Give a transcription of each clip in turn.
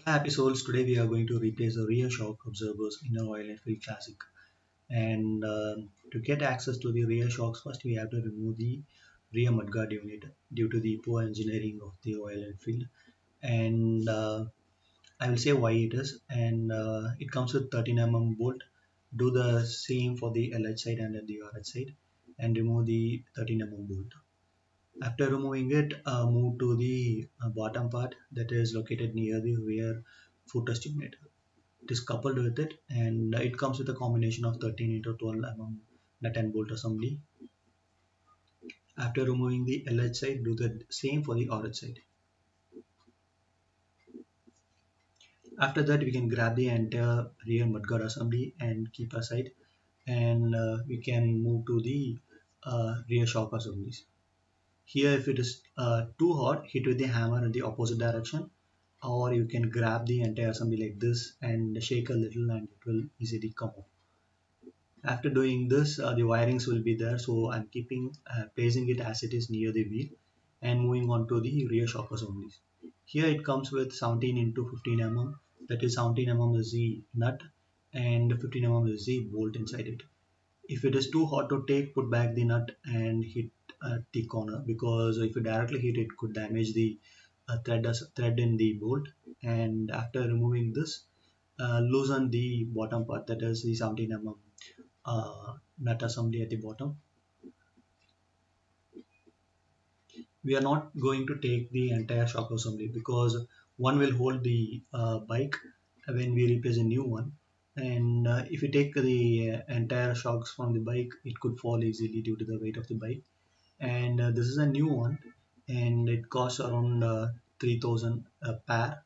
Happy souls, today we are going to replace the rear shock absorbers in a Royal Enfield Classic. And to get access to the rear shocks, first we have to remove the rear mudguard unit due to the poor engineering of the Royal Enfield. And I will say why it is. And it comes with 13 bolt. Do the same for the LH side and the RH side, and remove the 13 bolt. After removing it, move to the bottom part that is located near the rear footrest unit. It is coupled with it, and it comes with a combination of 13 into 12 nut and bolt assembly. After removing the LH side, do the same for the RH side. After that, we can grab the entire rear mudguard assembly and keep aside, and we can move to the rear shock assemblies. Here, if it is too hot, hit with the hammer in the opposite direction, or you can grab the entire assembly like this and shake a little, and it will easily come off. After doing this, the wirings will be there, so I'm keeping placing it as it is near the wheel and moving on to the rear shock assemblies. Here it comes with 17 into 15 that is 17 is the nut and 15 is the bolt inside it. If it is too hot to take, put back the nut and hit the corner, because if you directly hit it could damage the thread in the bolt. And after removing this, loosen the bottom part, that is the 17 nut assembly at the bottom. We are not going to take the entire shock assembly because one will hold the bike when we replace a new one, and if you take the entire shocks from the bike, it could fall easily due to the weight of the bike. And this is a new one, and it costs around 3000 a pair.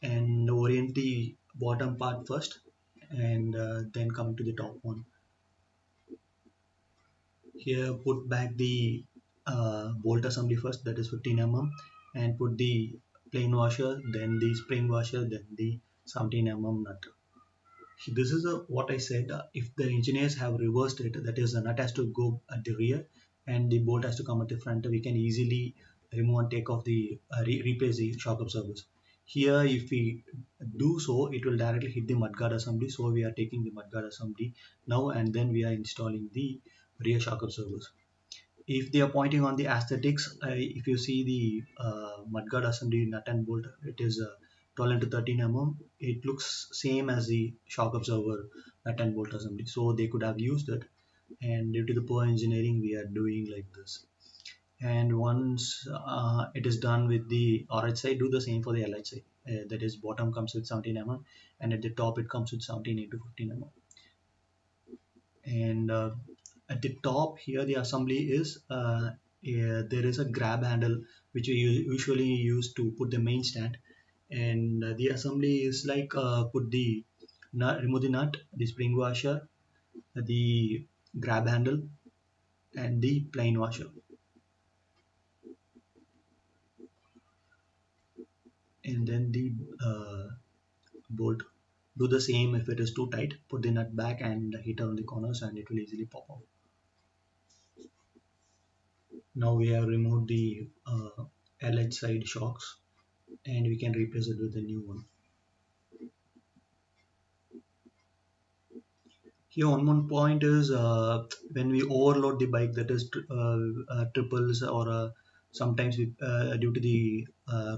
And orient the bottom part first, and then come to the top one. Here put back the bolt assembly first, that is 15 and put the plain washer, then the spring washer, then the 17 nut. This is what I said. If the engineers have reversed it, that is the nut has to go at the rear and the bolt has to come at the front, we can easily remove and take off the replace the shock absorbers. Here, if we do so, it will directly hit the mudguard assembly. So we are taking the mudguard assembly now, and then we are installing the rear shock absorbers. If they are pointing on the aesthetics, if you see the mudguard assembly nut and bolt, it is 12 into 13 it looks same as the shock absorber nut and bolt assembly, so they could have used it, and due to the poor engineering we are doing like this. And once it is done with the RH side, do the same for the LH side. That is, bottom comes with 17 and at the top it comes with 17 into 15 and at the top here the assembly is yeah, there is a grab handle which we usually use to put the main stand. And the assembly is like put the nut, remove the nut, the spring washer, the grab handle, and the plain washer, and then the bolt. Do the same. If it is too tight, put the nut back and hit on the corners and it will easily pop out. Now we have removed the LH side shocks and we can replace it with a new one. Here, one more point is when we overload the bike, that is triples, or sometimes due to the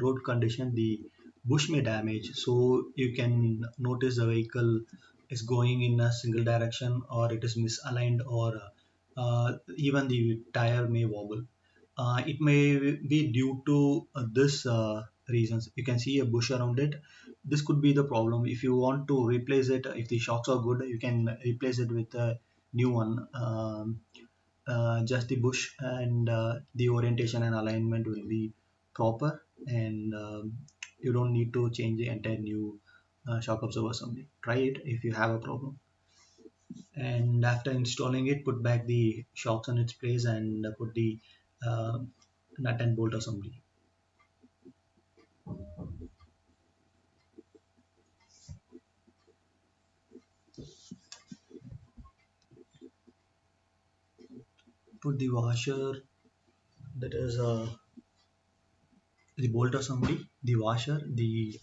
road condition, the bush may damage. So you can notice the vehicle is going in a single direction, or it is misaligned, or even the tire may wobble. It may be due to this reasons. You can see a bush around it. This could be the problem. If you want to replace it, if the shocks are good, you can replace it with a new one. Just the bush and the orientation and alignment will be proper, and you don't need to change the entire new shock absorber assembly. Try it if you have a problem. And after installing it, put back the shocks on its place and put the uh, nut and bolt assembly. Put the washer, that is the bolt assembly, the washer, the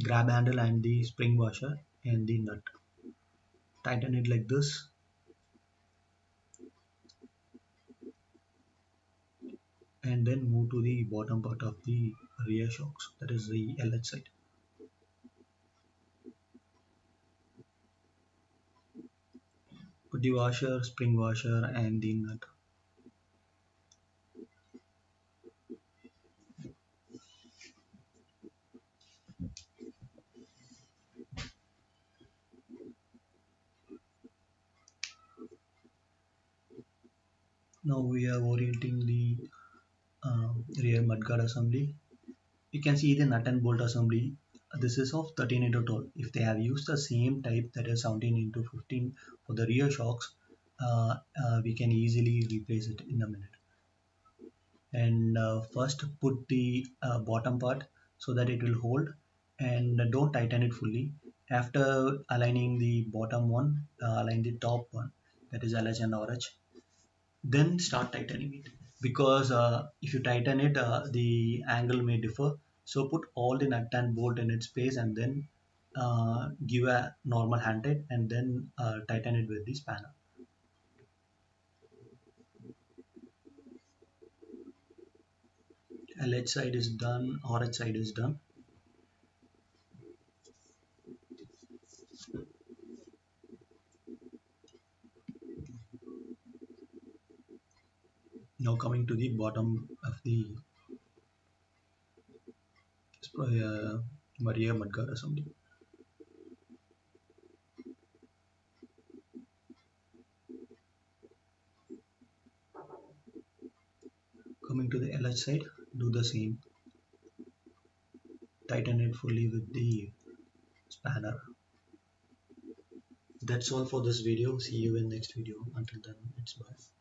grab handle and the spring washer and the nut. Tighten it like this, and then move to the bottom part of the rear shocks, that is the LH side. Put the washer, spring washer and the nut. Now we are orienting the rear mudguard assembly. You can see the nut and bolt assembly. This is of 13 into 12. If they have used the same type, that is 17 into 15 for the rear shocks, we can easily replace it in a minute. And first put the bottom part so that it will hold, and don't tighten it fully. After aligning the bottom one, align the top one, that is LH and RH, then start tightening it, because if you tighten it, the angle may differ. So put all the nut and bolt in its place, and then give a normal hand tight, and then tighten it with the spanner. LH side is done, RH side is done. Now coming to the bottom of the Maria Mudguard assembly. Coming to the LH side, do the same. Tighten it fully with the spanner. That's all for this video. See you in next video. Until then, it's bye.